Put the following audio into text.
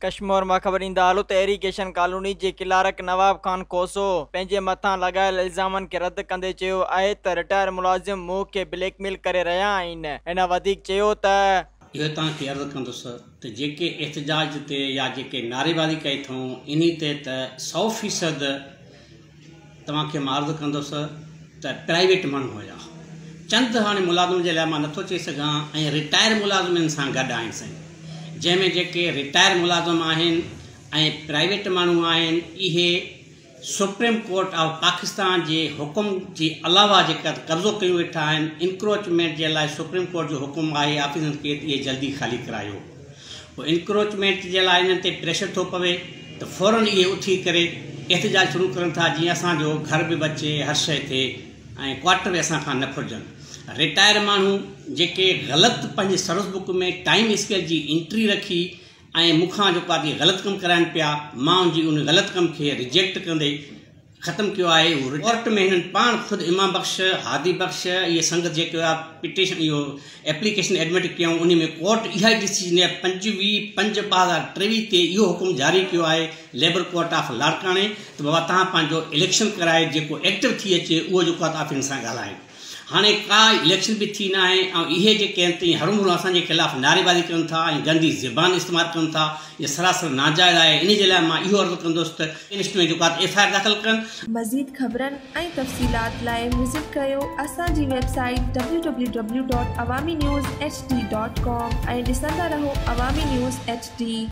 कश्मीर में खबर ईंदा हलो त इरिगेशन कॉलोनी के क्लार्क नवाब खान कोसो पंहिंजे मथां लगायल इल्ज़ामनि खे रद्द कंदे चयो आहे त रिटायर मुलाज़िम मूं खे ब्लैकमेल करे रहिया आहिनि। हिन वधीक चयो त इहो तव्हांखे अर्ज़ु कंदुसि त जेके एहतजाज ते या जेके नारेबाज़ी कई अथऊं इन ते त 100% तव्हांखे मां अर्ज़ु कंदुसि त प्राइवेट माण्हू हुया। चंद हाणे मुलाज़िम जे लाइ मां नथो चई सघां ऐं रिटायर मुलाज़िमनि सां गॾु आहिनि साईं, जंहिंमें जेके रिटायर मुलाज़िम आहिनि ऐं प्राइवेट माण्हू आहिनि इहे सुप्रीम कोर्ट ऑफ पाकिस्तान जे हुकुम जे अलावा जेका कब्ज़ो कयूं वेठा आहिनि, इंक्रोचमेंट जे लाइ सुप्रीम कोर्ट जो हुकुम आहे ऑफिसनि खे इहे जल्दी ख़ाली करायो। पोइ इंक्रोचमेंट जे लाइ इन्हनि ते प्रेशर थो पवे त फ़ौरन इहे उथी करे एहतजाज शुरू करनि था जीअं असांजो घर बि बचे, हर शइ थिए ऐं क्वार्टर बि असां खां न फुरिजनि। रिटायर माण्हू जेके ग़लति पंहिंजे सर्विस बुक में टाइम स्केल जी एंट्री रखी ऐं मूंखां जेको आहे ग़लति कमु कराइनि पिया, मां उन जी उन ग़लति कम खे रिजेक्ट कंदे ख़तमु कयो आहे। उहो कोर्ट में हिननि पाण ख़ुदि इमाम बख़्श, हादी बख़्श इहे संगत जेके आहे पिटीशन इहो एप्लीकेशन एडमिट कयूं, उन में कोर्ट इहा ई डिसीजन 25/5/2023 ते इहो हुकुम जारी कयो आहे लेबर कोर्ट ऑफ लाड़काणे त बाबा तव्हां पंहिंजो इलेक्शन कराए जेको एक्टिव थी अचे उहो जेको आहे ऑफिस सां ॻाल्हाए। हाणे का इलेक्शन भी थी न आहे ऐं इहे जेके आहिनि त हरूमरू असांजे ख़िलाफ़ु नारेबाज़ी कनि था ऐं गंदी ज़बान इस्तेमालु कनि था, इहे सरासर नाजाइज़ आहे। इन जे लाइ मां इहो अर्ज़ु कंदुसि त इन्वेस्ट में जेको आहे FIR दाख़िल कनि। मज़ीद ख़बरनि ऐं तफ़सीलात लाइ विज़िट कयो असांजी वेबसाइट www.awamiNewsHD.com ऐं ॾिसंदा रहो अवामी न्यूज़ HD।